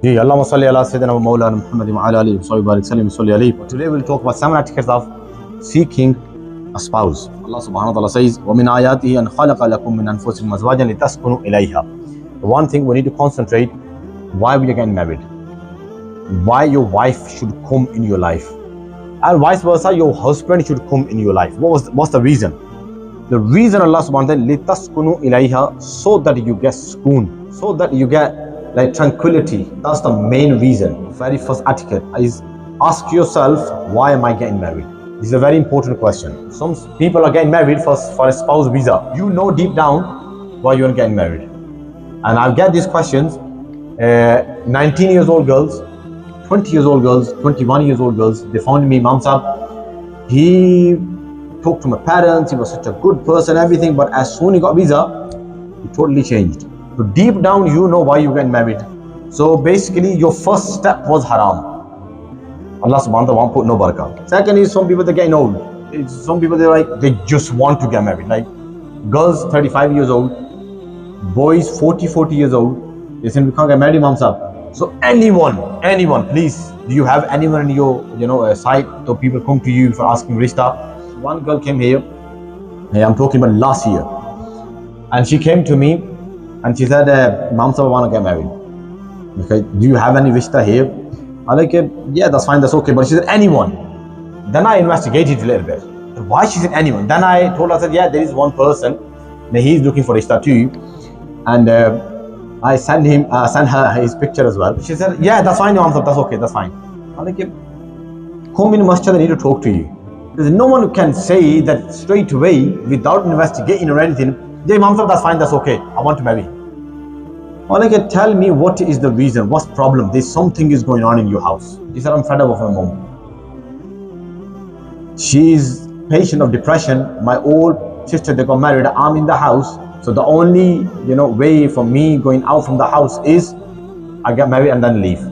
Allahumma salli ala Sayyidina wa Mawlana Muhammad wa ala alihi wa sahbihi barik sallim salli alayhi. Today we'll talk about 7 etiquettes of seeking a spouse. Allah subhanahu wa ta'ala says, وَمِنْ آيَاتِهِ أَنْ خَلَقَ لَكُم مِّنْ أَنفُسِكُمْ أَزْوَاجًا لِتَسْكُنُوا إِلَيْهَا. The one thing we need to concentrate, why we are getting married, why your wife should come in your life, and vice versa, your husband should come in your life. What's the reason? The reason Allah subhanahu wa ta'ala litaskunu ilayha, so that you get sukoon, so that you get like tranquility. That's the main reason. Very first etiquette is ask yourself, why am I getting married? This is a very important question. Some people are getting married for a spouse visa. You know deep down why you're getting married. And I'll get these questions. 19 years old girls, 20 years old girls, 21 years old girls, they found me, Imam Sahib, he talked to my parents, he was such a good person, everything, but as soon as he got visa, he totally changed. So deep down, you know why you get married. So basically, your first step was haram. Allah subhanahu wa ta'ala won't put no barakah. Second is, some people, they're getting old. Some people, they just want to get married. Like girls 35 years old, boys 40 years old, they say, we can't get married, Imam Sahib. So anyone, please, do you have anyone in your site, so people come to you for asking rishta? One girl came here, I'm talking about last year, and she came to me and she said, Imam Sahib, I want to get married. Okay, do you have any rishta here? I'm like, yeah, that's fine, that's okay. But she said, anyone. Then I investigated a little bit. Why she said anyone? Then I told her, I said, yeah, there is one person, he's looking for rishta too. And I sent her his picture as well. She said, yeah, that's fine, Imam Sahib, that's okay, that's fine. I'm like, come in masjid, I need to talk to you. Because no one can say that straight away without investigating or anything, yeah, Imam Sahib, that's fine, that's okay, I want to marry. Or like, tell me what is the reason, what's the problem, there's something is going on in your house. She said, I'm fed up of my mom. She's patient of depression. My old sister, they got married, I'm in the house. So the only way for me going out from the house is I get married and then leave.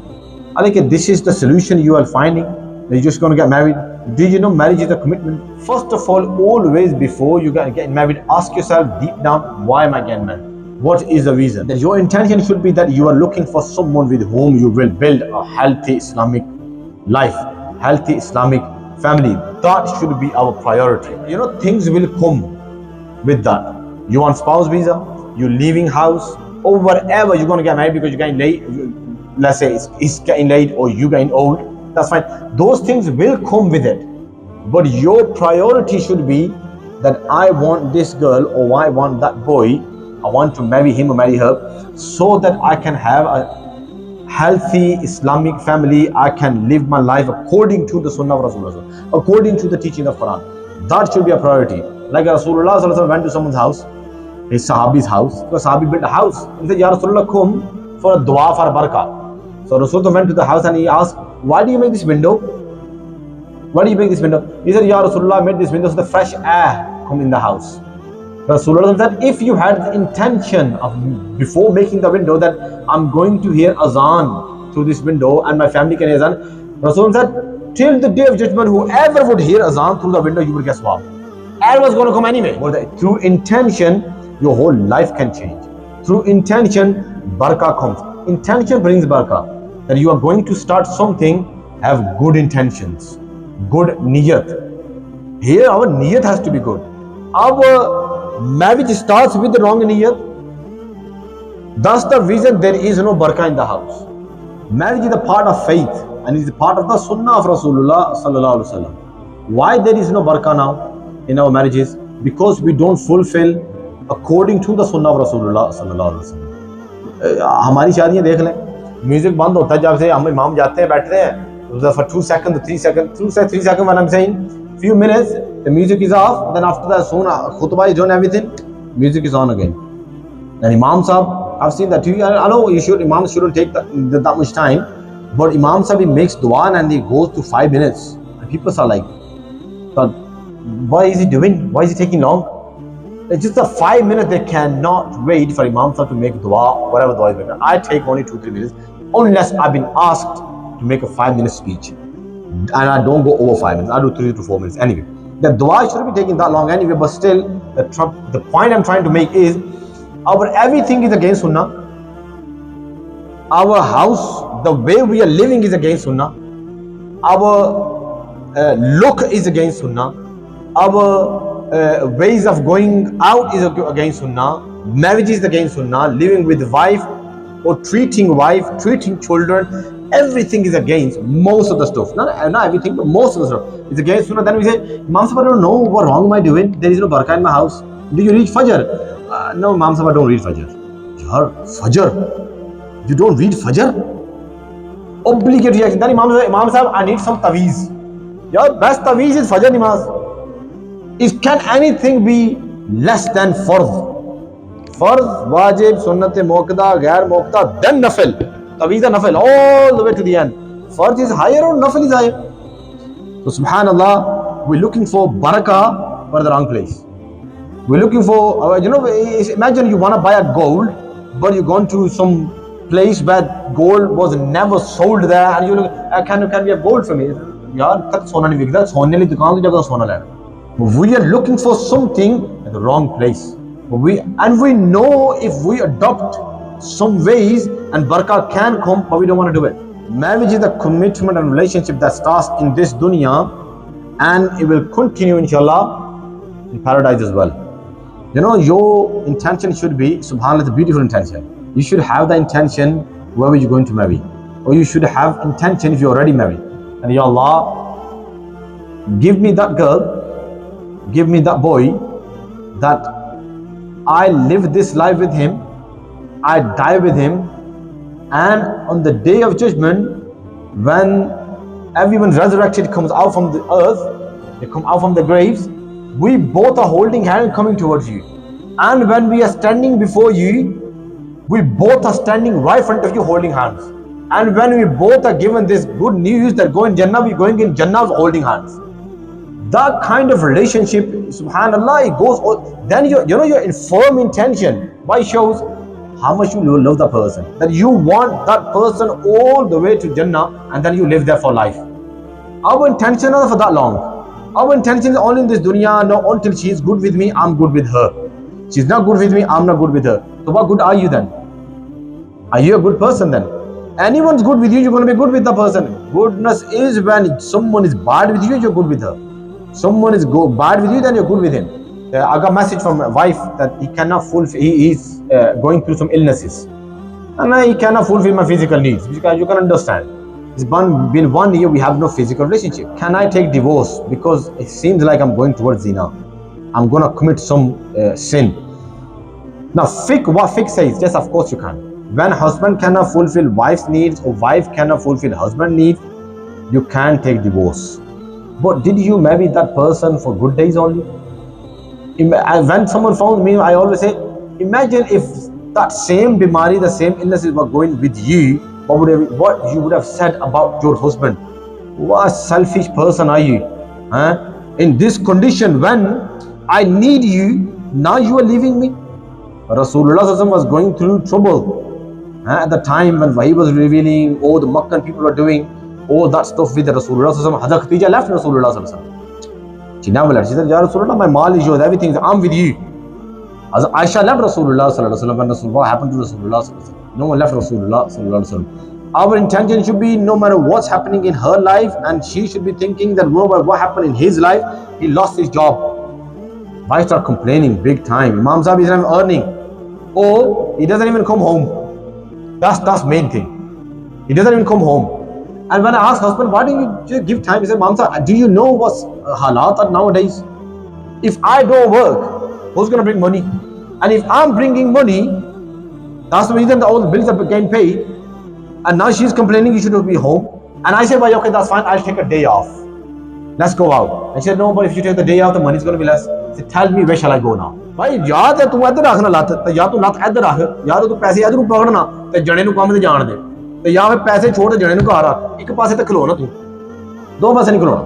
I like, this is the solution you are finding, that you're just going to get married. Did you know marriage is a commitment? First of all, always before you get married, ask yourself deep down, why am I getting married? What is the reason? That your intention should be that you are looking for someone with whom you will build a healthy Islamic life, healthy Islamic family. That should be our priority. Things will come with that. You want spouse visa, you're leaving house, or whatever, you're going to get married because you're getting late. Let's say it's getting late or you're getting old. That's fine. Those things will come with it. But your priority should be that I want this girl or I want that boy, I want to marry him or marry her, so that I can have a healthy Islamic family. I can live my life according to the Sunnah of Rasulullah, according to the teaching of Quran. That should be a priority. Like Rasulullah went to someone's house, his Sahabi's house. So Sahabi built a house. He said, Ya Rasulullah, come for a dua for barakah. So Rasulullah went to the house and he asked, why do you make this window? Why do you make this window? He said, Ya Rasulullah, I made this window so the fresh air come in the house. Rasulullah said, if you had the intention of before making the window that I'm going to hear azan through this window and my family can hear azan, Rasulullah said, till the day of judgment, whoever would hear azan through the window, you will get swab. Air was going to come anyway. But through intention, your whole life can change. Through intention, barakah comes. Intention brings barakah. That you are going to start something, have good intentions, good niyat. Here our niyat has to be good. Our marriage starts with the wrong niyat. That's the reason there is no barakah in the house. Marriage is a part of faith and is a part of the sunnah of Rasulullah sallallahu alaihi wasallam. Why there is no barakah now in our marriages? Because we don't fulfill according to the sunnah of Rasulullah sallallahu alaihi wasallam. हमारी शादियां देख लें, music बंद होता है जब से हम इमाम जाते हैं बैठते हैं, for 2 seconds, 3 seconds, 3 seconds when I'm saying few minutes, the music is off, then after that soon khutbah is done, everything, music is on again. And Imam Sahib, I've seen that too. I know Imam shouldn't take that much time, but Imam Sahib, he makes dua and he goes to 5 minutes. And people are like, but why is he doing? Why is he taking long? It's just a 5 minutes. They cannot wait for Imam Sahib to make dua, whatever dua is better. I take only 2-3 minutes, unless I've been asked to make a 5-minute speech. And I don't go over 5 minutes. I do 3 to 4 minutes. Anyway, the dua shouldn't be taking that long anyway, but still, the point I'm trying to make is, our everything is against sunnah. Our house the way we are living is against Sunnah. Our look is against Sunnah. Our ways of going out is against Sunnah. Marriage is against Sunnah. Living with wife or treating wife, treating children, everything is against most of the stuff. Not everything, but most of the stuff is against Sunnah. Then we say, Imam Sahib, I don't know what wrong am I doing. There is no barakah in my house. Do you read Fajr? No, Imam Sahib, I don't read Fajr. Yaar, Fajr? You don't read Fajr? Obligate reaction. Then Imam Sahib, I need some taweez. Your best taweez is Fajr Namaz. Can anything be less than Fard? Fard, Wajib, Sunnat, Muakkada, Ghair Muakkada, then Nafil. Taweez Nafil, all the way to the end. Fard is higher or Nafil is higher? So subhanallah, we're looking for barakah for the wrong place. We're looking for, imagine you want to buy a gold, but you've gone to some place where gold was never sold there, and you look, can we have gold for me? Yaar, tak sona nahi vikda, sone li dukaan ki jagah sona lena. We are looking for something at the wrong place. We know if we adopt some ways and barakah can come, but we don't want to do it. Marriage is a commitment and relationship that starts in this dunya, and it will continue inshallah in paradise as well. Your intention should be, subhanAllah, it's a beautiful intention. You should have the intention whoever you're going to marry. Or you should have intention if you're already married. And Ya Allah, give me that girl, give me that boy, that I live this life with him, I die with him, and on the day of judgment, when everyone resurrected comes out from the earth, they come out from the graves, we both are holding hands coming towards you. And when we are standing before you, we both are standing right in front of you holding hands. And when we both are given this good news that go in Jannah, we're going in Jannah holding hands. That kind of relationship, subhanallah, it goes, then you're in firm intention. Why? Shows how much you love the person. That you want that person all the way to Jannah, and then you live there for life. Our intention is not for that long. Our intention is only in this dunya, no, until she is good with me, I'm good with her. She's not good with me, I'm not good with her. So what good are you then? Are you a good person then? Anyone's good with you, you're going to be good with the person. Goodness is when someone is bad with you, you're good with her. Someone is bad with you, then you're good with him. I got a message from a wife that he cannot fulfill, he is going through some illnesses. And he cannot fulfill my physical needs. You can understand. It's been 1 year, we have no physical relationship. Can I take divorce? Because it seems like I'm going towards zina. I'm going to commit some sin. Now, what fiqh says, yes, of course you can. When husband cannot fulfill wife's needs or wife cannot fulfill husband's needs, you can take divorce. But did you marry that person for good days only? When someone found me, I always say, imagine if that same bimari, the same illnesses were going with you, what you would have said about your husband. What a selfish person are you? In this condition, when I need you, now you are leaving me. Rasulullah was going through trouble at the time when he was revealing, all the Meccan people were doing all that stuff with Rasulullah. Hazrat Khadija left Rasulullah. She never left. She said, Ya Rasulullah, my mal is yours, everything, I'm with you. As Aisha left Rasulullah when Rasulullah happened to Rasulullah. No one left Rasulullah. Our intention should be, no matter what's happening in her life, and she should be thinking that no matter what happened in his life, he lost his job. Why start complaining big time? Imam Sahib is not earning, or he doesn't even come home. That's main thing. He doesn't even come home. And when I ask husband, why do you just give time? He said, Imam Sahib, do you know what's halat are nowadays? If I don't work, who's going to bring money? And if I'm bringing money, that's the reason that all the bills are getting paid. And now she's complaining you should be home. And I said, well, okay, that's fine, I'll take a day off. Let's go out. And she said, no, but if you take the day off, the money's going to be less. He said, tell me, where shall I go now? भाई या तो तू इधर रख ना लत या तो लत इधर रख या तो तू पैसे इधर पकड़ना ते जने नु काम ते जान दे ते या फिर पैसे छोड़ ते जने नु घर आ एक पासे ते खलो ना तू दो पासे नहीं खलोना.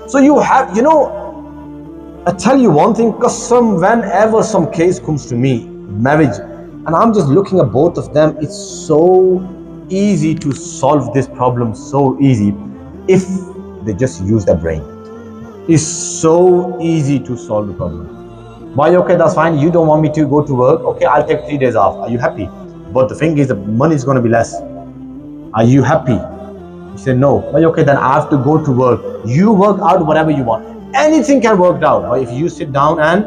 So you have, I tell you one thing, custom, whenever some case comes to me, marriage, and I'm just looking at both of them, it's so easy to solve this problem, so easy, if they just use their brain. It's so easy to solve the problem. Why? Okay, that's fine. You don't want me to go to work. Okay, I'll take 3 days off. Are you happy? But the thing is, the money is going to be less. Are you happy? You say no. Well, okay, then I have to go to work. You work out whatever you want. Anything can work out. But if you sit down and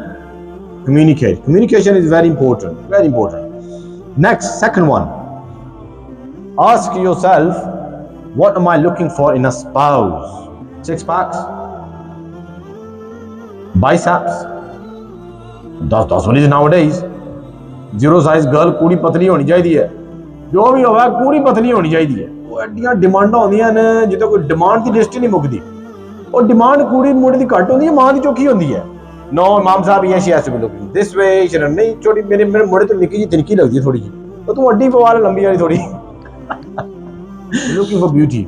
communicate, communication is very important. Very important. Next, second one. Ask yourself, what am I looking for in a spouse? Six packs, biceps. That's what it is nowadays. Zero size girl, कूड़ी पतली होनी चाहिए है. जो भी होगा कूड़ी पतली होनी चाहिए है. वो एडियां डिमांडां होंदियां ने जिद्दां कोई डिमांड की लिस्ट ही नहीं मुकदी. और डिमांड कूड़ी मुंडे दी घट होंदी है, मां दी चौखी होंदी है. नो इमाम साहब ये she has to be looking this way. शरण नहीं छोटी मेरे मुंडे तो निक्की जी तिनकी लगदी है थोड़ी जी. तो तू अड्डी पवा ले लंबी वाली थोड़ी. Looking for beauty,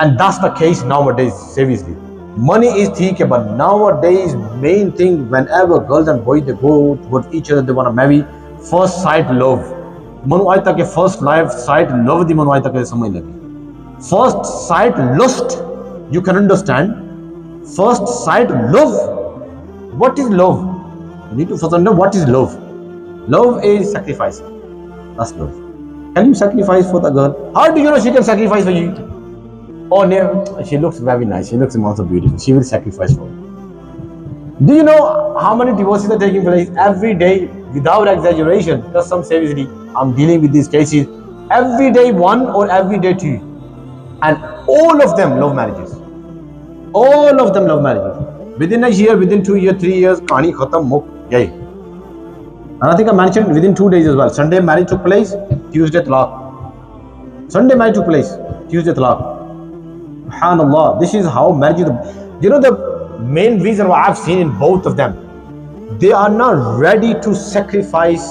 and that's the case nowadays. Seriously, money is theek, but nowadays main thing whenever girls and boys they go towards each other, they want to marry. First sight love. Manu आज तक के first life sight love दी मनु आज तक के समझ लगी. First sight lust, you can understand. First sight love. What is love? You need to first understand what is love. Love is sacrifice. That's love. Can you sacrifice for the girl? How do you know she can sacrifice for you? Oh no, she looks very nice. She looks also beautiful. She will sacrifice for you. Do you know how many divorces are taking place every day? Without exaggeration, just some seriously, I'm dealing with these cases every day, one or every day two, and all of them love marriages. All of them love marriages. Within a year, within 2 years, 3 years, kahani khatam muk yay. And I think I mentioned within 2 days as well. Sunday marriage took place, Tuesday talaq. Sunday marriage took place, Tuesday talaq. SubhanAllah, this is how marriage is. You know the main reason why I've seen in both of them, they are not ready to sacrifice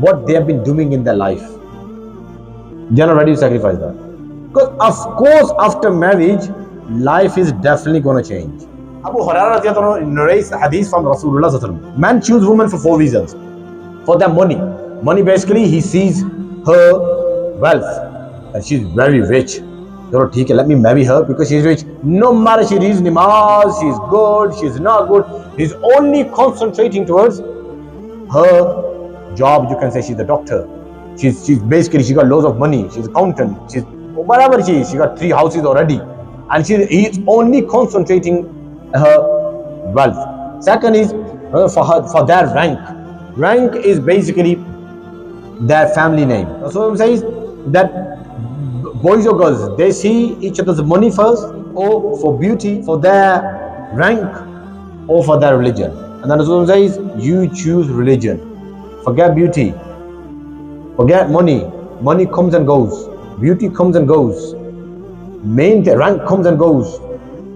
what they have been doing in their life. They are not ready to sacrifice that. Because of course after marriage, life is definitely going to change. Abu Hurairah narrates a hadith from Rasulullah sallallahu alaihi wasallam. Man choose women for 4 reasons. For their money. Money basically he sees her wealth and she's very rich. Okay, let me marry her because she's rich. No matter she reads namaz, she's good, she's not good. He's only concentrating towards her job. You can say she's a doctor. She's basically she got loads of money. She's accountant. She's whatever she is. She got 3 houses already, and he's only concentrating her wealth. Second is for their rank. Rank is basically their family name. So I'm saying that boys or girls, they see each other's money first, or for beauty, for their rank, or for their religion. And then Rasulullah says, you choose religion. Forget beauty. Forget money. Money comes and goes. Beauty comes and goes. Main rank comes and goes.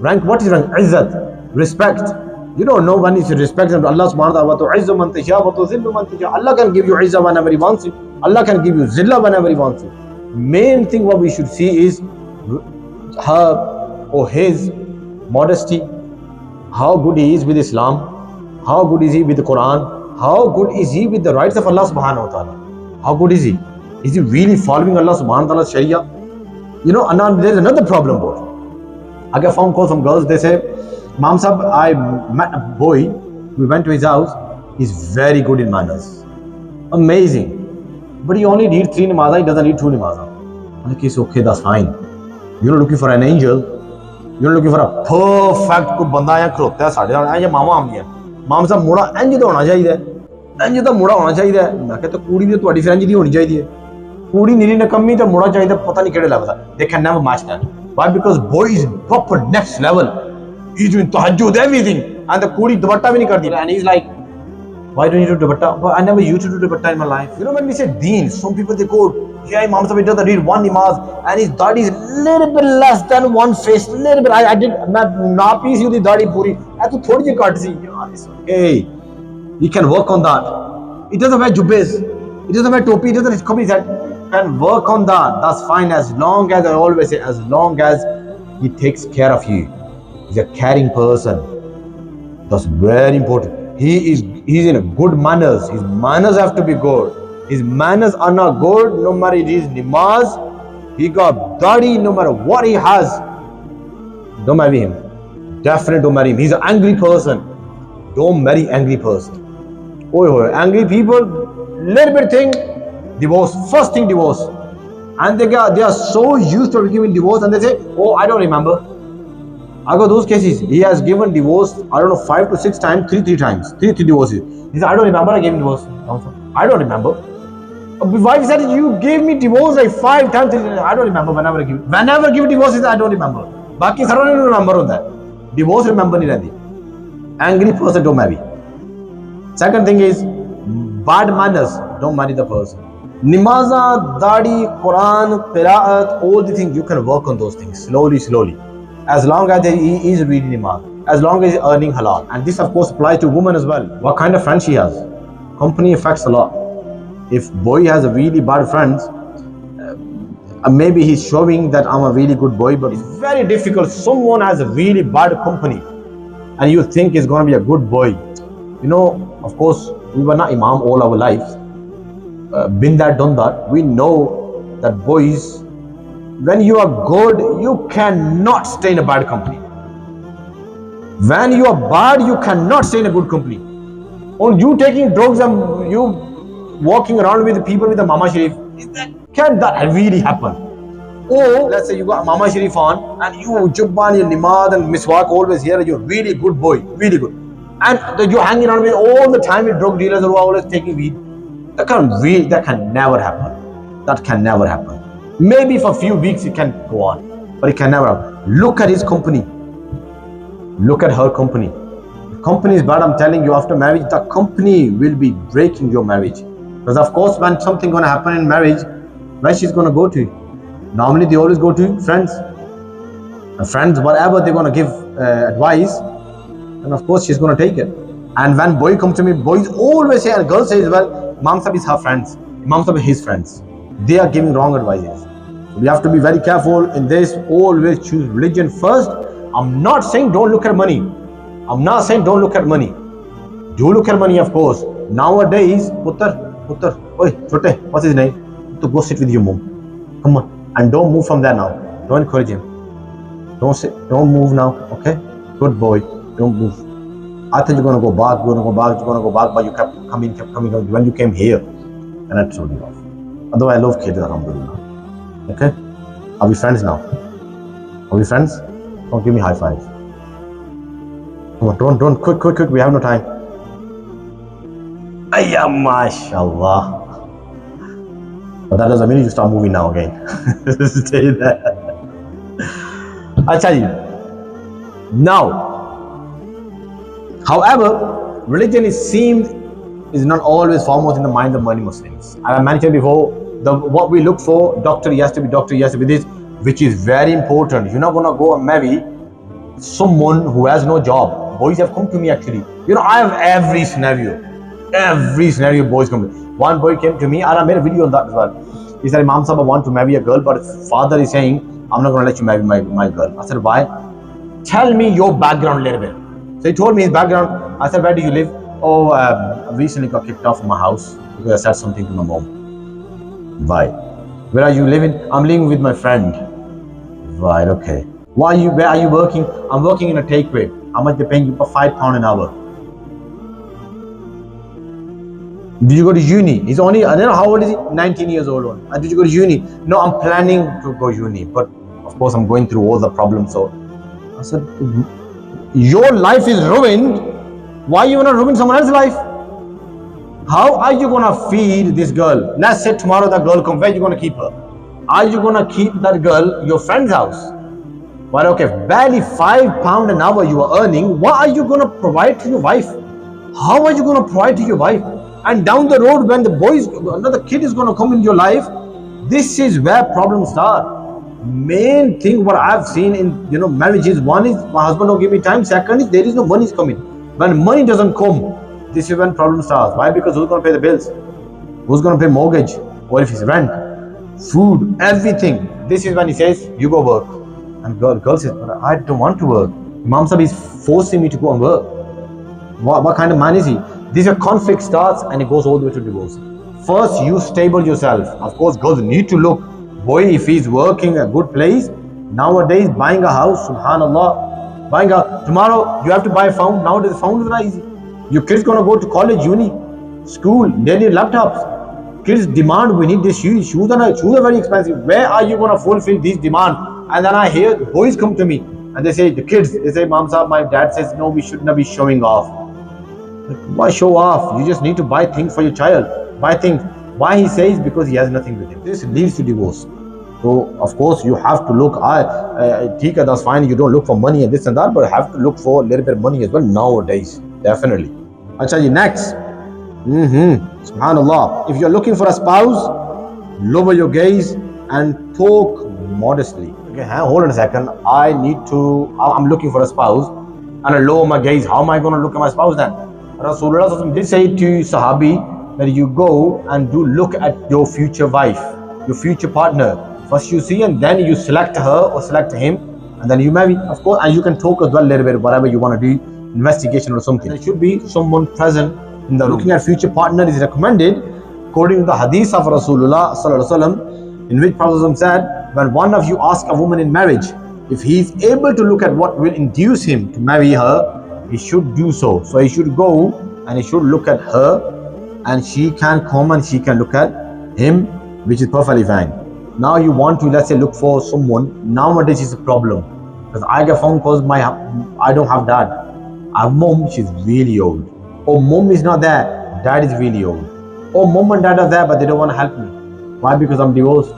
Rank, what is rank? Izzat, respect. You don't know when it's respect and Allah subhanahu wa ta'ala. Allah can give you izzah whenever He wants it. Allah can give you zillah whenever He wants it. Main thing what we should see is her or his modesty, how good he is with Islam, how good is he with the Quran, how good is he with the rights of Allah subhanahu wa ta'ala. How good is he? Is he really following Allah subhanahu wa ta'ala's sharia? You know, and now there's another problem, boy. I get phone calls from girls, they say, Mom Sahab, I met a boy, we went to his house, he's very good in manners. Amazing. But he only needs 3 namazah, he doesn't need 2 namazah. I'm like, it's okay, that's fine. You're not looking for an angel. You're not looking for a perfect ko banda ya khota hai sade naal ya mama aamdiyan. Mom Sahab muda inj da hona chahiye. Inj da muda hona chahiye. Main kehta kuudi bhi tuadi friend di honi chahiye. Kuudi niri nakammi te muda chahiye pata nahi kede level da. They can never match that. Why? Because boy is proper next level. He's doing tahajjud, everything. And the Kuri dupatta bhi nahi karti. And he's like, why don't you do dupatta? But I never used to do dupatta in my life. You know, when we say deen, some people they go, yeah, Imam Sahib doesn't read 1 namaz and his dadi is little bit less than 1 face, little bit. I did not piece you the dadi puri. I to thodi ji cut see. It's okay. You can work on that. It doesn't wear jubbes. It doesn't wear topi. It doesn't come his head. You can work on that. That's fine, as long as I always say, as long as he takes care of you. He's a caring person. That's very important. He's in a good manners. His manners have to be good. His manners are not good, no matter it is namaz, he got dadi, no matter what he has. Don't marry him. Definitely don't marry him. He's an angry person. Don't marry angry person. Oh, angry people, little bit thing, divorce. First thing, divorce. And they are so used to giving divorce, and they say, oh, I don't remember. I got those cases. He has given divorce, I don't know, 5 to 6 times, three times, three divorces. He said, I don't remember I gave him divorce. I don't remember. The wife said, you gave me divorce like 5 times, 3 times. I don't remember. Whenever I give divorce, I don't remember. Baki sarva don't remember on that. Divorce remember nahi rehti. Angry person don't marry. Second thing is bad manners. Don't marry the person. Namaza, Dadi, Quran, Qiraat, all the things, you can work on those things slowly, slowly. As long as he is reading Namaz, as long as he's earning halal. And this, of course, applies to women as well. What kind of friend she has? Company affects a lot. If boy has a really bad friends, maybe he's showing that I'm a really good boy, but it's very difficult. Someone has a really bad company and you think is going to be a good boy. You know, of course, we were not imam all our lives. Been that, done that. We know that boys, when you are good, you cannot stay in a bad company. When you are bad, you cannot stay in a good company. On you taking drugs and you walking around with people with a Mama Sharif, can that really happen? Or let's say you got Mama Sharif on and you Jubban, your Nimad and Miswak always here, you're really good boy, really good. And you're hanging around with all the time with drug dealers who are always taking weed. That can never happen. That can never happen. Maybe for a few weeks it can go on, but it can never happen. Look at his company. Look at her company. The company is bad, I'm telling you, after marriage, the company will be breaking your marriage. Because of course, when something gonna happen in marriage, where she's gonna go to? Normally they always go to friends. And friends, whatever they're gonna give advice, and of course she's gonna take it. And when boy comes to me, boys always say, and girls say as well, Imam Sahib is her friends, Imam Sahib is his friends. They are giving wrong advices. So we have to be very careful in this. Always choose religion first. I'm not saying don't look at money. I'm not saying don't look at money. Do look at money, of course. Nowadays, Puttar, oi, Chote, what's his name? To go sit with your mom. Come on. And don't move from there now. Don't encourage him. Don't move now, okay? Good boy. Don't move. I thought you're gonna go back, but you kept coming. When you came here, and I told you off. Although I love kids, alhamdulillah. Okay? Are we friends now? Are we friends? Don't give me high fives. Come on, don't, quick, we have no time. Ayya, mashallah. But that doesn't mean you start moving now again. Stay there. I tell you. Now, however, religion is not always foremost in the mind of many Muslims. And I mentioned before, what we look for, doctor, he has to be this, which is very important. You're not gonna go and marry someone who has no job. Boys have come to me actually. You know, I have every scenario boys come to me. One boy came to me, and I made a video on that as well. He said, Imam Sahib, I want to marry a girl, but father is saying, I'm not gonna let you marry my girl. I said, why? Tell me your background a little bit. So he told me his background. I said, where do you live? Oh, I recently got kicked off from my house because I said something to my mom. Why? Where are you living? I'm living with my friend. Right, okay. Where are you working? I'm working in a takeaway. How much they paying you? For £5 an hour. Did you go to uni? He's only, I don't know how old is he? 19 years old. Did you go to uni? No, I'm planning to go uni, but of course I'm going through all the problems. So I said, your life is ruined. Why you wanna ruin someone else's life? How are you gonna feed this girl? Let's say tomorrow that girl comes, where are you gonna keep her? Are you gonna keep that girl your friend's house? Well, okay, barely £5 an hour you are earning. What are you gonna provide to your wife? How are you gonna provide to your wife? And down the road, when another kid is gonna come in your life, this is where problems start. Main thing what I've seen in marriages, one is my husband don't give me time. Second is there is no money coming. When money doesn't come, this is when problem starts. Why? Because who's gonna pay the bills? Who's gonna pay mortgage? Or if it's rent, food, everything. This is when he says, you go work. And girl says, but I don't want to work. Imam Sahib is forcing me to go and work. What kind of man is he? This conflict starts and it goes all the way to divorce. First, you stable yourself. Of course, girls need to look. Boy, if he's working a good place, nowadays buying a house, subhanallah, tomorrow you have to buy a phone. Nowadays, phone is not easy. Your kid's gonna go to college, uni, school, they need laptops. Kids demand, we need this shoes. Shoes are very expensive. Where are you gonna fulfill this demand? And then I hear boys come to me and they say, the kids, they say, Mom Saab, my dad says no, we should not be showing off. Like, why show off? You just need to buy things for your child. Buy things. Why he says? Because he has nothing with him. This leads to divorce. So of course you have to look. Tika, that's fine. You don't look for money and this and that, but have to look for a little bit of money as well nowadays. Definitely. Acha ji, next. Subhanallah. If you're looking for a spouse, lower your gaze and talk modestly. Okay, hold on a second. I'm looking for a spouse and I lower my gaze. How am I going to look at my spouse then? Rasulullah did say to Sahabi that you go and do look at your future wife, your future partner. First you see and then you select her or select him and then you marry, of course, and you can talk as well a little bit, whatever you want to do, investigation or something. There should be someone present in the room. Looking at future partner is recommended according to the hadith of Rasulullah sallallahu alaihi wasallam, in which Prophet said, when one of you asks a woman in marriage, if he is able to look at what will induce him to marry her, he should do so. So he should go and he should look at her and she can come and she can look at him, which is perfectly fine. Now you want to, let's say, look for someone. Nowadays is a problem because I get phone calls, I don't have dad. I have mom, she's really old. Or mom is not there, dad is really old. Or mom and dad are there but they don't want to help me. Why? Because I'm divorced.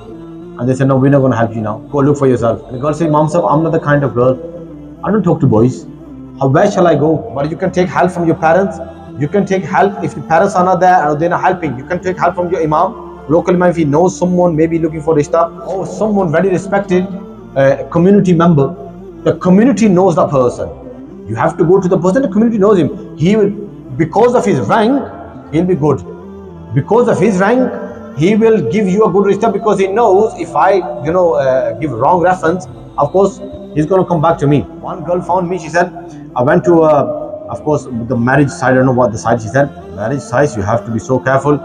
And they say, no, we're not going to help you now. Go look for yourself. And the girl says, Mom, I'm not the kind of girl. I don't talk to boys. Where shall I go? But you can take help from your parents. You can take help if the parents are not there or they're not helping. You can take help from your imam, local imam, if he knows someone maybe looking for rishta, or someone very respected community member. The community knows that person. You have to go to the person, the community knows him. He will, because of his rank, he'll be good. Because of his rank, he will give you a good rishta because he knows if I, give wrong reference, of course, he's going to come back to me. One girl found me, she said, I went to, of course, the marriage side, I don't know what the side, she said, marriage side, you have to be so careful.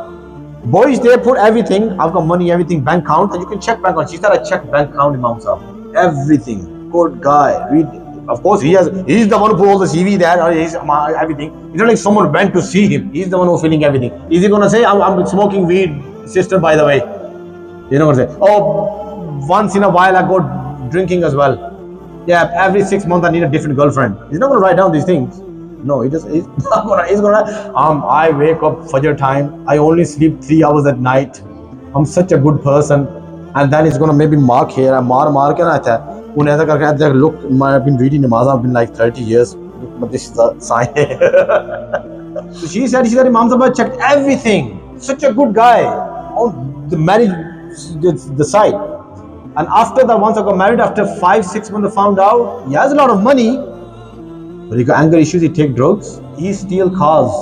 Boys, they put everything, I've got money, everything, bank account, and you can check bank account. She said, I checked bank account, Imam Sahib. Everything. Good guy. Read. Of course, he's the one who put all the CV there, or he's everything. It's not like someone went to see him. He's the one who's filling everything. Is he going to say, I'm smoking weed, sister, by the way? You know what I'm saying? Oh, once in a while I go drinking as well. Yeah, every 6 months I need a different girlfriend. He's not going to write down these things. No, he's not going to. He's going to, I wake up Fajr time. I only sleep 3 hours at night. I'm such a good person. And then he's going to maybe mark here. Mark and look, I've been reading Namaz, I've been like 30 years. But this is a sign. So she said, Imam Sahib checked everything. Such a good guy on the marriage, the side. And after that, once I got married, after 5-6 months, I found out he has a lot of money, but he got anger issues. He take drugs, he steal cars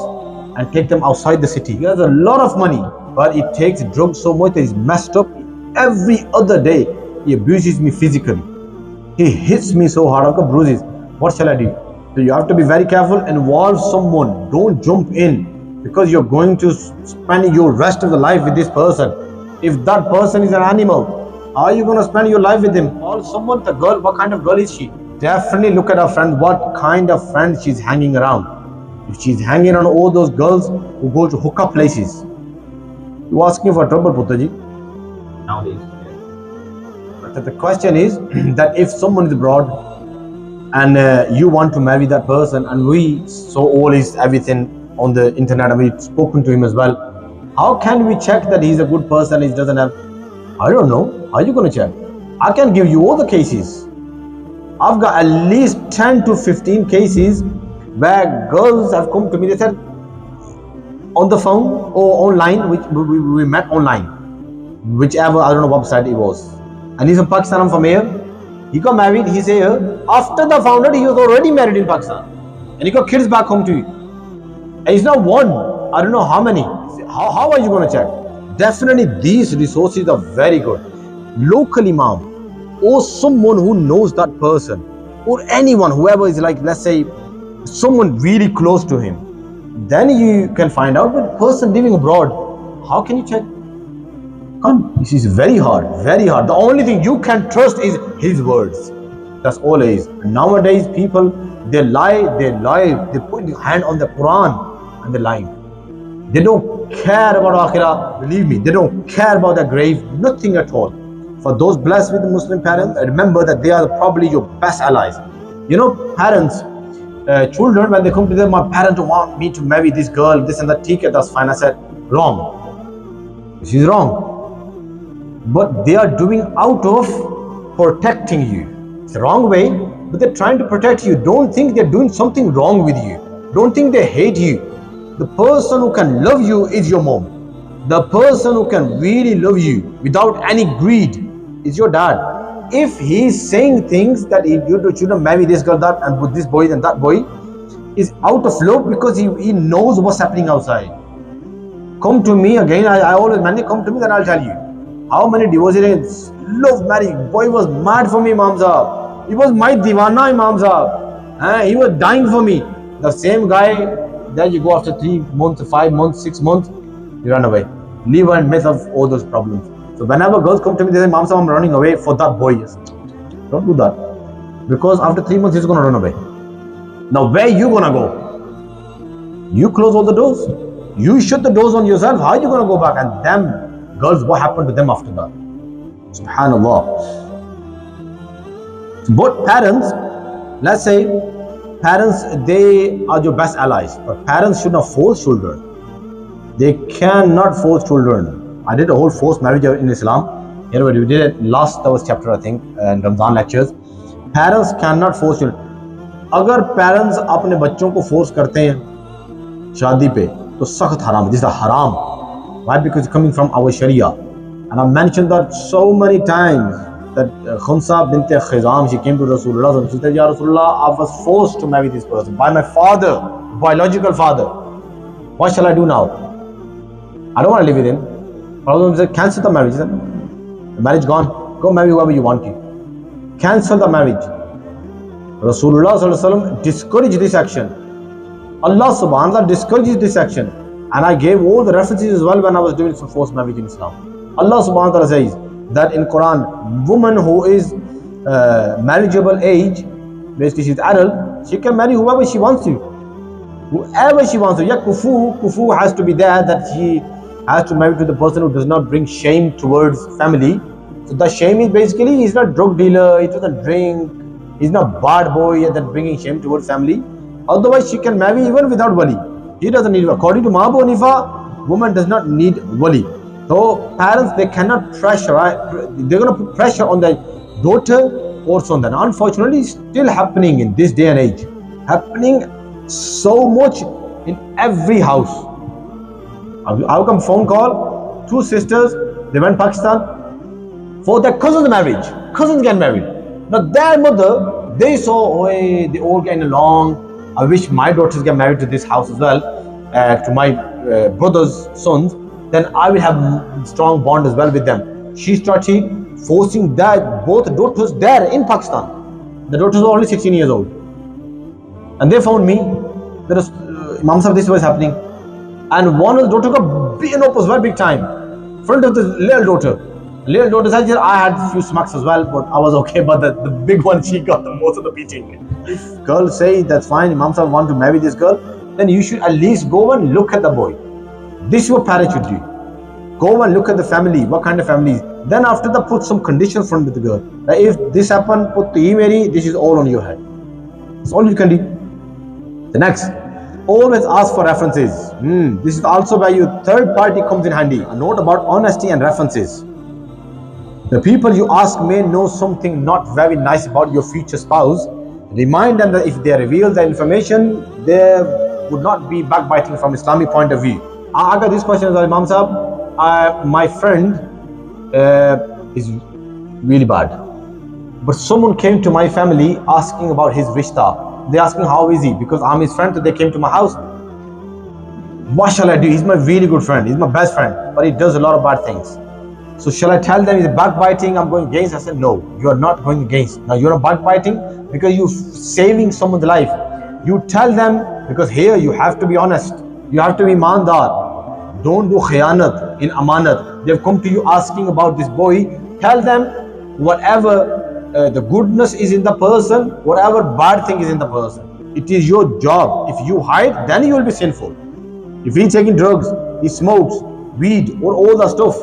and take them outside the city. He has a lot of money, but he takes drugs so much that he's messed up. Every other day, he abuses me physically. He hits me so hard, I've got bruises. What shall I do? So you have to be very careful. Involve someone. Don't jump in because you're going to spend your rest of the life with this person. If that person is an animal, how are you going to spend your life with him? Or someone, the girl, what kind of girl is she? Definitely look at her friend, what kind of friend she's hanging around. If she's hanging around all those girls who go to hookup places, you're asking for trouble, Puttaji. Nowadays. But the question is that if someone is abroad and you want to marry that person and we saw all his everything on the internet and we've spoken to him as well, how can we check that he's a good person, he doesn't have, I don't know. How are you going to check? I can give you all the cases. I've got at least 10 to 15 cases where girls have come to me, they said on the phone or online, which we met online, whichever, I don't know website it was. And he's from Pakistan, I'm from here. He got married, he's here. After the founder, he was already married in Pakistan. And he got kids back home to you. And he's not one, I don't know how many. How are you going to check? Definitely these resources are very good. Local imam or someone who knows that person or anyone, whoever is like, let's say, someone really close to him, then you can find out. But person living abroad, how can you check? Come, this is very hard, very hard. The only thing you can trust is his words. That's all it is. And nowadays people, they lie, they put their hand on the Quran and they're lying. They don't care about akhirah. Believe me, they don't care about the grave. Nothing at all. For those blessed with Muslim parents, remember that they are probably your best allies. You know, parents, children, when they come to them, my parents want me to marry this girl, this and that. Ticket, that's fine. I said, wrong. This is wrong. But they are doing out of protecting you. It's the wrong way, but they're trying to protect you. Don't think they're doing something wrong with you. Don't think they hate you. The person who can love you is your mom. The person who can really love you without any greed is your dad. If he's saying things that you shouldn't marry this girl, that, and with this boy and that boy, is out of love because he knows what's happening outside. Come to me again. I always man, come to me, then I'll tell you. How many divorces? Love marrying. Boy was mad for me, Imam Sahab. He was my diwana, Imam Sahab. He was dying for me. The same guy, then you go after 3 months, 5 months, 6 months, you run away. Leave and mess of all those problems. So whenever girls come to me, they say, Imam Sahab, I'm running away for that boy. Don't do that. Because after 3 months, he's going to run away. Now, where you going to go? You close all the doors. You shut the doors on yourself. How are you going to go back? And them girls, what happened to them after that? Subhanallah. Both parents, let's say, parents, they are your best allies. But parents should not force children. They cannot force children. I did a whole forced marriage in Islam. Here we did it last chapter, I think, in Ramadan lectures. Parents cannot force children. अगर parents अपने बच्चों को force करते हैं शादी पे तो सख्त हराम है. This is a haram. Why? Because it's coming from our Sharia. And I've mentioned that so many times that Khunsa bint Khizam, she came to Rasulullah. She said, Ya Rasulullah, I was forced to marry this person by my father, biological father. What shall I do now? I don't want to live with him. Prophet said, cancel the marriage. Then the marriage gone. Go marry whoever you want to. Cancel the marriage. Rasulullah discouraged this action. Allah subhanahu wa ta'ala discourages this action. And I gave all the references as well when I was doing some forced marriage in Islam. Allah subhanahu wa ta'ala says that in Quran, woman who is marriageable age, basically she's adult, she can marry whoever she wants to. Whoever she wants to. Yeah, kufu has to be there, that she has to marry to the person who does not bring shame towards family. So the shame is basically, he's not drug dealer, he doesn't drink, he's not bad boy that bringing shame towards family. Otherwise, she can marry even without wali. He doesn't need. According to Abu Hanifa, woman does not need wali. So parents, they cannot pressure. Right? They're going to put pressure on the daughter or son. And unfortunately, it's still happening in this day and age. Happening so much in every house. How come phone call? Two sisters, they went to Pakistan for their cousin's marriage. Cousins get married. Now their mother, they saw, oh, they all getting along. I wish my daughters get married to this house as well, to my brother's sons. Then I will have a strong bond as well with them. She started forcing that both daughters there in Pakistan. The daughters were only 16 years old. And they found me. There was, Imam Sahib, this was happening. And one of the daughter got beaten up as well, big time. Front of the little daughter. Little daughter said, I had a few smacks as well, but I was okay. But the big one, she got the most of the beating. If girls say that's fine, Imam Sahib want to marry this girl, then you should at least go and look at the boy. This is what parents should do. Go and look at the family, what kind of families. Then after that, put some conditions front with the girl. Like if this happened, put the email, this is all on your head. That's all you can do. The next, always ask for references. This is also where your third party comes in handy. A note about honesty and references. The people you ask may know something not very nice about your future spouse. Remind them that if they reveal the information, there would not be backbiting from Islamic point of view. I got this question, Imam Sahib. My friend is really bad. But someone came to my family asking about his rishta. They're asking how is he? Because I'm his friend, so they came to my house. What shall I do? He's my really good friend. He's my best friend. But he does a lot of bad things. So shall I tell them he's backbiting, I'm going against? I said, no, you are not going against. Now you're not backbiting because you're saving someone's life. You tell them, because here you have to be honest. You have to be imandar. Don't do khiyanat in amanat. They've come to you asking about this boy. Tell them whatever the goodness is in the person, whatever bad thing is in the person. It is your job. If you hide, then you will be sinful. If he's taking drugs, he smokes weed or all that stuff,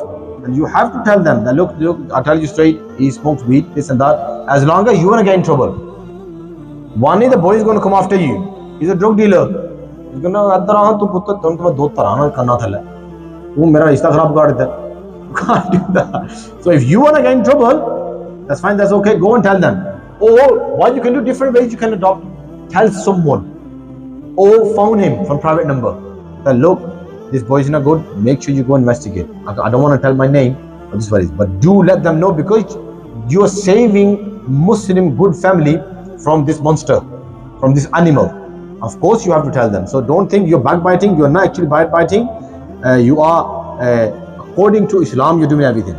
and you have to tell them that look, I tell you straight, he smokes weed, this and that. As long as you wanna get in trouble, one day the boy is gonna come after you. He's a drug dealer. He's gonna adra tu putta ton tuma do tarana karna thalla. वो मेरा रिश्ता खराब कर देता है. You can't do that. So if you wanna get in trouble, that's fine, that's okay. Go and tell them. Or what you can do, different ways you can adopt. Tell someone. Or phone him from private number. That look, this boy is not good. Make sure you go investigate. I don't want to tell my name, but this is. But do let them know, because you are saving Muslim good family from this monster, from this animal. Of course, you have to tell them. So don't think you're backbiting. You're not actually backbiting. You are, according to Islam, you're doing everything.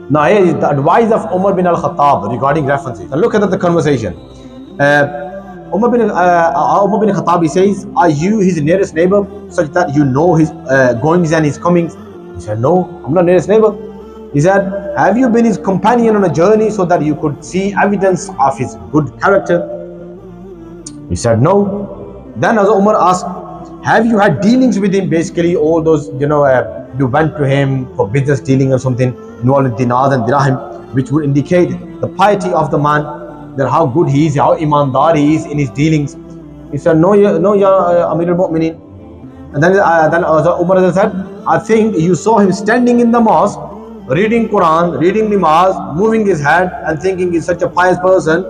Now, here is the advice of Umar bin al-Khattab regarding references. And look at the conversation. Umar bin Khattab, he says, are you his nearest neighbor, such that you know his goings and his comings? He said, no, I'm not nearest neighbor. He said, have you been his companion on a journey so that you could see evidence of his good character? He said, no. Then as Umar asked, have you had dealings with him? Basically, all those, you went to him for business dealing or something, involved in dinars and dirham, which would indicate the piety of the man, that how good he is, how imandar he is in his dealings. He said, no, ya Amir al-Mu'mineen. And then Umar said, I think you saw him standing in the mosque, reading Quran, reading Namaz, moving his head and thinking he's such a pious person.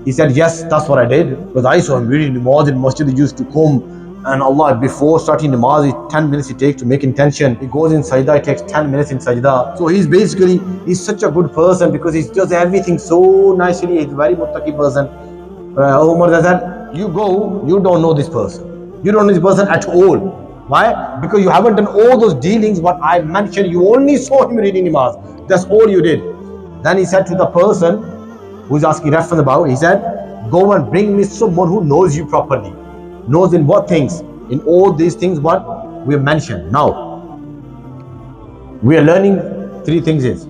He said, yes, that's what I did, because I saw him reading Namaz in masjid. He used to come, and Allah, before starting Namaz, 10 minutes he takes to make intention. He goes in sajda, it takes 10 minutes in sajda. So he's such a good person, because he does everything so nicely. He's a very muttaqi person. Umar said, you go, you don't know this person. You don't know this person at all. Why? Because you haven't done all those dealings what I mentioned. You only saw him reading Namaz. That's all you did. Then he said to the person who's asking reference about, he said, go and bring me someone who knows you properly. Knows in what things? In all these things what we have mentioned. Now, we are learning three things is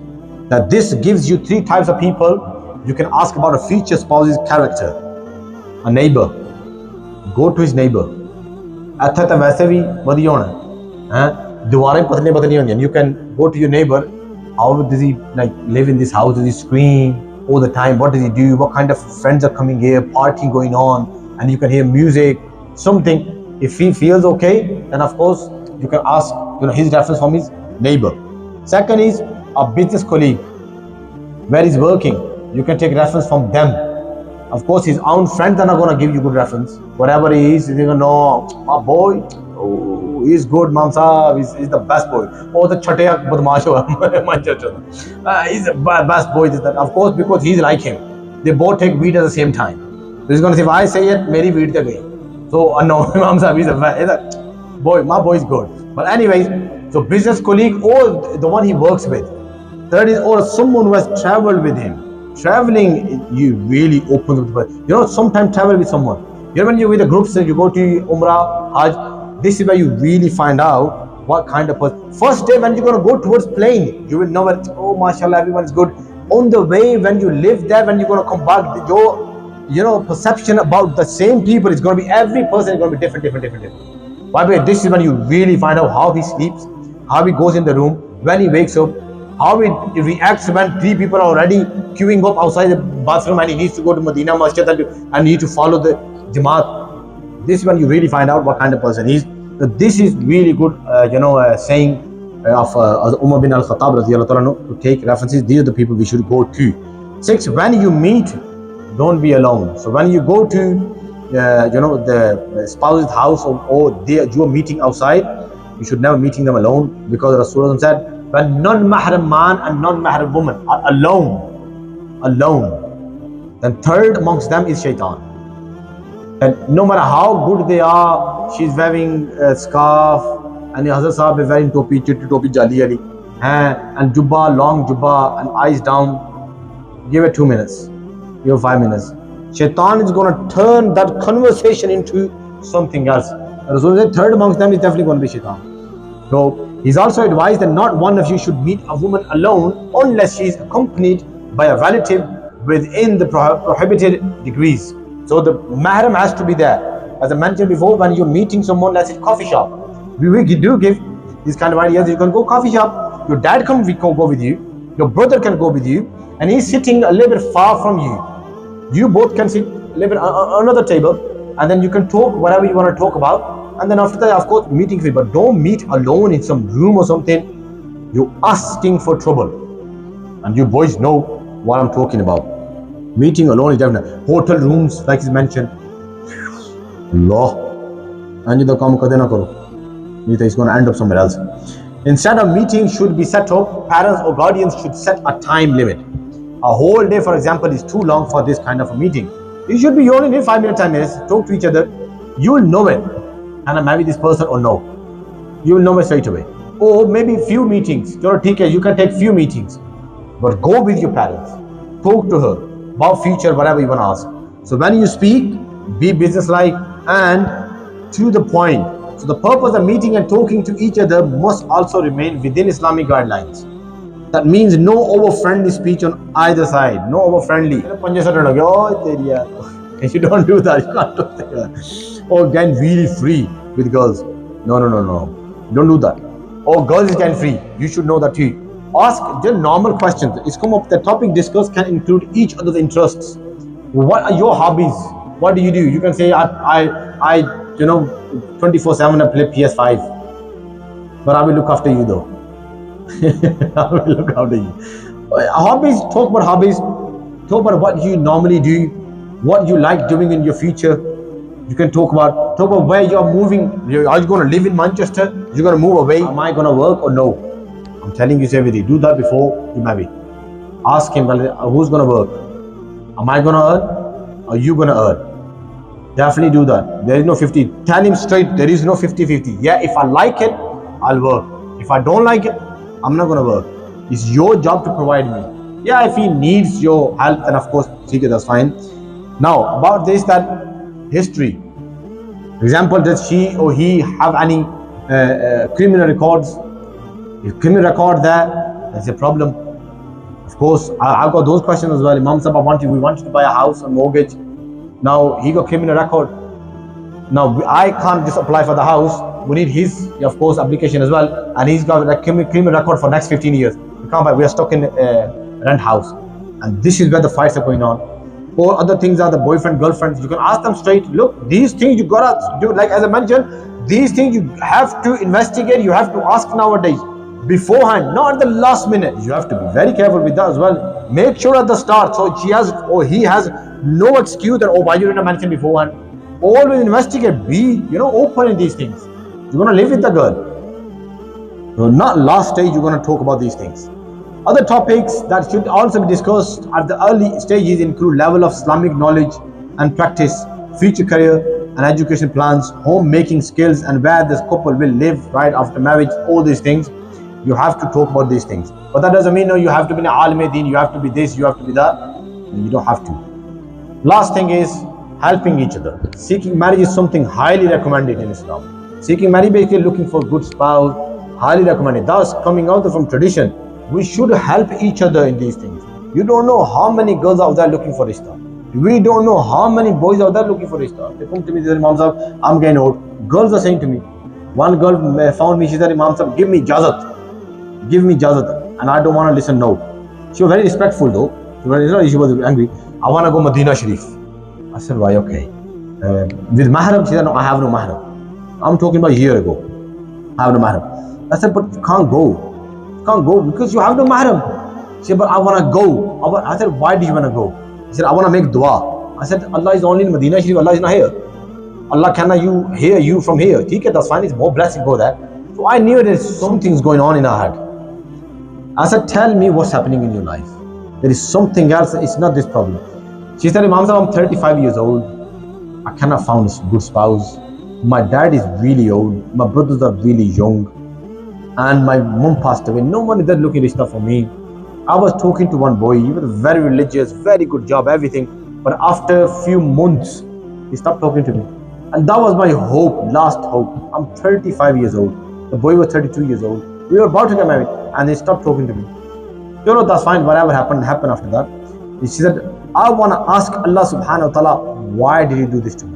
that this gives you three types of people you can ask about a future spouse's character. A neighbor. Go to his neighbor. ਇੱਥੇ ਤਾਂ ਵੈਸੇ ਵੀ ਵਧੀਆ ਹੋਣਾ ਹੈ ਦੀਵਾਰਾਂ ਪਤਲੀਆਂ ਪਤਲੀਆਂ ਹੁੰਦੀਆਂ you can go to your neighbor. How does he like live in this house? Does he scream all the time? What does he do? What kind of friends are coming here? Partying going on, and you can hear music, something. If he feels okay, then of course you can ask his reference from his neighbor. Second is a business colleague where he's working. You can take reference from them. Of course, his own friends are not going to give you good reference. Whatever he is, they're going to know, my boy, oh, he's good, Mam Saab, he's the best boy. Oh, the chateya badmash he's the best boy. Of course, because he's like him. They both take weed at the same time. So he's going to say, if I say it, meri weed te gayi. So, no, Mam Saab, he's a boy, my boy is good. But anyways, so business colleague or the one he works with. Third is, or someone who has traveled with him. Traveling, you really open up. Sometimes travel with someone. When you're with a group, so you go to Umrah, Hajj, this is where you really find out what kind of person. First day when you're going to go towards plane, you will know that, oh, mashallah, everyone's good. On the way, when you live there, when you're going to come back, your perception about the same people is going to be, every person is going to be different. By the way, this is when you really find out how he sleeps, how he goes in the room, when he wakes up, how he reacts when three people are already queuing up outside the bathroom and he needs to go to Medina Masjid and need to follow the Jamaat. This is when you really find out what kind of person he is. So this is really good, saying of Umar bin al-Khattab to take references. These are the people we should go to. 6, when you meet, don't be alone. So when you go to the spouse's house or you are meeting outside, you should never meeting them alone, because Rasulullah said, when non-mahram man and non-mahram woman are alone, then third amongst them is shaitan. And no matter how good they are, she's wearing a scarf and the Hazrat Sahab is wearing topi, chitty topi, jali ali, and jubba, long jubba, and eyes down. Give it 2 minutes, give it 5 minutes. Shaitan is going to turn that conversation into something else. Rasul said third amongst them is definitely going to be shaitan. So he's also advised that not one of you should meet a woman alone unless she is accompanied by a relative within the prohibited degrees. So the mahram has to be there. As I mentioned before, when you're meeting someone, let's say coffee shop, We do give these kind of ideas. You can go coffee shop. Your dad can go with you. Your brother can go with you, and he's sitting a little bit far from you. You both can sit a little bit on another table, and then you can talk whatever you want to talk about. And then after that, of course, meeting free. But don't meet alone in some room or something. You're asking for trouble, and you boys know what I'm talking about. Meeting alone is definitely hotel rooms, like is mentioned. Allah, and you come na karo. It's going to end up somewhere else. Instead of meeting should be set up, parents or guardians should set a time limit. A whole day, for example, is too long for this kind of a meeting. You should be only need 5 minutes, 10 minutes, talk to each other. You will know it. Can I marry this person or no? You will know it straight away. Or maybe few meetings. You can take few meetings. But go with your parents. Talk to her about future, whatever you want to ask. So when you speak, be businesslike and to the point. So the purpose of meeting and talking to each other must also remain within Islamic guidelines. That means no over-friendly speech on either side. No over-friendly. You don't do that. You can't do that. Or getting really free with girls. No. Don't do that. Or girls is getting free. You should know that too. Ask just normal questions. It's come up. The topic discussed can include each other's interests. What are your hobbies? What do? You can say I 24/7 I play PS5. But I will look after you though. I will look after you. Hobbies, talk about hobbies. Talk about what you normally do, what you like doing in your future. You can talk about where you're moving. Are you going to live in Manchester? You're going to move away? Am I going to work or no? I'm telling you, everything. Do that before you marry. Ask him, who's going to work? Am I going to earn? Or are you going to earn? Definitely do that. There is no 50. Tell him straight, there is no 50-50. Yeah, if I like it, I'll work. If I don't like it, I'm not going to work. It's your job to provide me. Yeah, if he needs your help, then of course, that's fine. Now, about this, that history. For example, does she or he have any criminal records? If criminal record there, that's a problem. Of course, I've got those questions as well. Imam Sahib, we want you to buy a house on mortgage. Now, he got criminal record. Now, I can't just apply for the house. We need his, of course, application as well. And he's got a criminal record for next 15 years. We can't buy. We are stuck in a rent house. And this is where the fights are going on. Or other things are the boyfriend, girlfriends. You can ask them straight, look, these things you gotta do, like as I mentioned, these things you have to investigate, you have to ask nowadays, beforehand, not at the last minute. You have to be very careful with that as well. Make sure at the start, so she has or he has no excuse that, why you didn't mention beforehand. Always investigate, be, open in these things. You're gonna live with the girl. So not last stage, you're gonna talk about these things. Other topics that should also be discussed at the early stages include level of Islamic knowledge and practice, future career and education plans, homemaking skills, and where this couple will live right after marriage. All these things, you have to talk about these things. But that doesn't mean you have to be an alim din, you have to be this, you have to be that. You don't have to. Last thing is helping each other. Seeking marriage is something highly recommended in Islam. Seeking marriage, basically looking for a good spouse, highly recommended. Thus, coming out from tradition, we should help each other in these things. You don't know how many girls out there looking for Ishtar. We don't know how many boys out there looking for Ishtar. They come to me, they say, Imam Sahib, I'm getting old. Girls are saying to me, one girl found me, she said, Imam Sahib, give me jazat. Give me jazat. And I don't want to listen, no. She was very respectful though. She was angry. I want to go Medina Sharif. I said, why? Okay. With mahram, she said, no, I have no mahram. I'm talking about a year ago. I have no mahram. I said, but you can't go. Can't go because you have no mahram. She said, but I want to go. I said, why do you want to go? He said, I want to make dua. I said, Allah is only in Medina Sharif, Allah is not here. Allah cannot hear you from here. Okay, that's fine, it's more blessing, go there. So I knew there's something's going on in our head. I said, tell me what's happening in your life. There is something else, it's not this problem. She said, Imam Sahib, I'm 35 years old. I cannot find a good spouse. My dad is really old. My brothers are really young. And my mom passed away. No one is there looking rishta for me. I was talking to one boy. He was very religious, very good job, everything. But after a few months, he stopped talking to me. And that was my hope, last hope. I'm 35 years old. The boy was 32 years old. We were about to get married, and they stopped talking to me. That's fine. Whatever happened after that. She said, I want to ask Allah subhanahu wa ta'ala, why did you do this to me?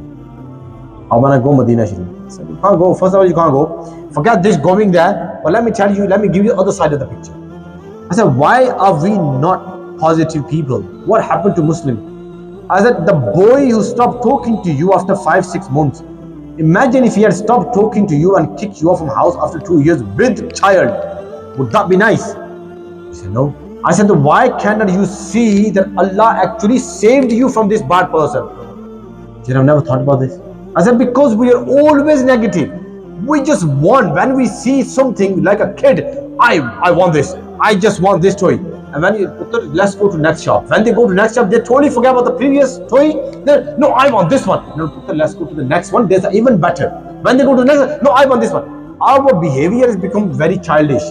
I want to go Medina Sharif. I said, you can't go. First of all, you can't go. Forget this going there. But let me tell you, let me give you the other side of the picture. I said, why are we not positive people? What happened to Muslim? I said, the boy who stopped talking to you after 5, 6 months. Imagine if he had stopped talking to you and kicked you off from house after 2 years with child. Would that be nice? He said, no. I said, why cannot you see that Allah actually saved you from this bad person? He said, I've never thought about this. I said, because we are always negative. We just want, when we see something like a kid, I want this. I just want this toy. And when you let's go to next shop. When they go to next shop, they totally forget about the previous toy. No, I want this one. No, let's go to the next one. There's even better. When they go to the next, no, I want this one. Our behavior has become very childish.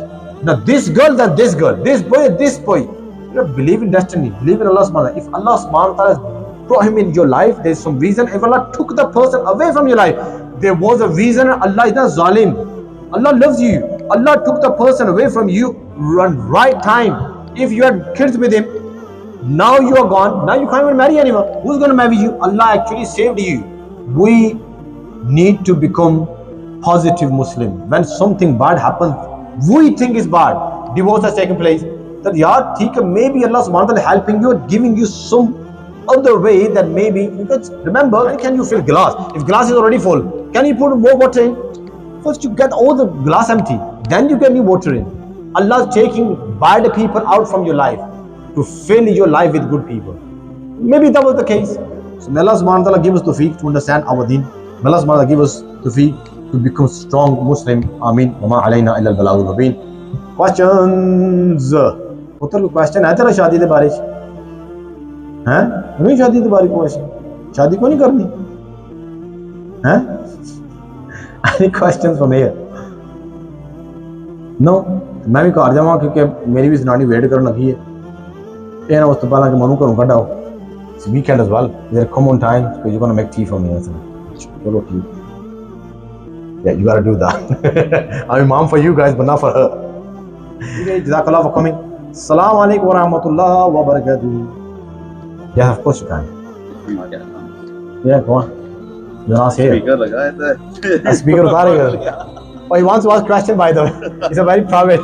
Now this girl, that this girl, this boy, this boy. You know, believe in destiny, believe in Allah subhanahu wa ta'ala. If Allah subhanahu wa ta'ala has brought him in your life, there's some reason. If Allah took the person away from your life, there was a reason. Allah is not zalim. Allah loves you. Allah took the person away from you run right time. If you had kids with him, now you are gone. Now you can't even marry anyone. Who's going to marry you? Allah actually saved you. We need to become positive Muslim. When something bad happens, we think is bad. Divorce has taken place. That yaar, maybe Allah subhanahu wa ta'ala helping you, giving you some other way that maybe, because remember, can you fill glass? If glass is already full, can you put more water in? First you get all the glass empty, then you get new water in. Allah is taking bad people out from your life to fill your life with good people. Maybe that was the case. So may Allah subhanahu wa ta'ala give us tawfiq to understand our deen. May Allah subhanahu wa ta'ala give us tawfiq to become strong Muslim. Ameen. Wa ma alayna illa al-balagul mubin. Questions? पुत्र को question है तेरा शादी के बारे हैं? नहीं शादी के बारे क्वेश्चन, शादी को नहीं करनी हैं? Any questions from here? No. मैं भी घर जावा क्योंकि मेरी भी जनानी वेट करने लगी है। ये ना उस तो पहला कि मनु करूँ कटाओ। It's weekend as well. You come on time because you're gonna make tea for me. चलो tea. Yeah, you gotta do that. I'm a mom for you guys, but not for her. Okay, Jazakallah for coming. Assalamu alaikum wa rahmatullah wa barakatuh. Yeah, of course you can. Yeah, go on. You're not here. Speaker लगा है तो Speaker उतारेगा. Oh, he wants to ask question by the way. It's a very private.